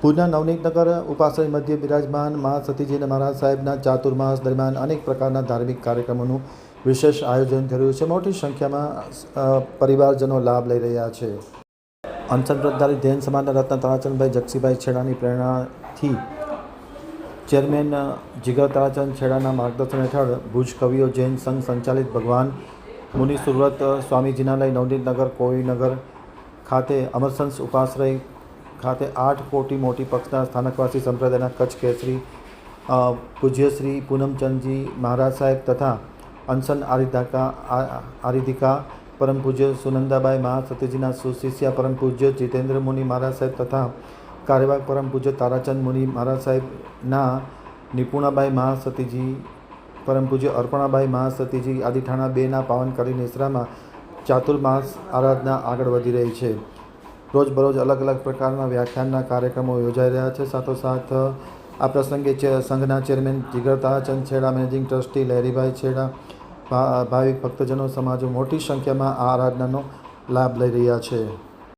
ભુજના નવનીતનગર ઉપાશ્રય મધ્ય બિરાજમાન મા સતીજી અને મહારાજ સાહેબના ચાતુર્માસ દરમિયાન અનેક પ્રકારના ધાર્મિક કાર્યક્રમોનું વિશેષ આયોજન થઈ રહ્યું છે. મોટી સંખ્યામાં પરિવારજનો લાભ લઈ રહ્યા છે. અનશન વ્રતધારી જૈન સમાજના રત્ન તારાચંદભાઈ જગસીભાઈ છેડાની પ્રેરણાથી ચેરમેન જીગર તારાચંદ છેડાના માર્ગદર્શન હેઠળ ભુજ કવિઓ જૈન સંઘ સંચાલિત ભગવાન મુનિ સુરત સ્વામીજીના લઈ નવનીતનગર કોઈનગર ખાતે અમરસંસ ઉપાશ્રય ખાતે 8 કોટી મોટી પક્ષના સ્થાનકવાસી સંપ્રદાયના કચ્છ કેસરી પૂજ્ય શ્રી પૂનમચંદજી મહારાજ સાહેબ તથા અનશન આરિધિકા પરમ પૂજ્ય સુનંદાબાઈ મહા સતીજીના સુશિષ્યા પરમ પૂજ્ય જીતેન્દ્ર મુનિ મહારાજ સાહેબ તથા કાર્યવાહક પરમ પૂજ્ય તારાચંદ મુનિ મહારાજ સાહેબના નિપુણાબાઈ મહા સતીજી પરમ પૂજ્ય અર્પણાબાઈ મહા સતીજી આદિ ઠાણા 2ના પાવન કરી નિશ્રામાં ચાતુર્માસ આરાધના આગળ વધી રહી છે. રોજબરોજ અલગ અલગ પ્રકારના વ્યાખ્યાનના કાર્યક્રમો યોજાઈ રહ્યા છે. સાથોસાથ આ પ્રસંગે સંઘના ચેરમેન જીગર તારાચંદ છેડા, મેનેજિંગ ટ્રસ્ટી લહેરીભાઈ છેડા, ભાવિક ભક્તજનો સમાજો મોટી સંખ્યામાં આ આરાધનાનો લાભ લઈ રહ્યા છે.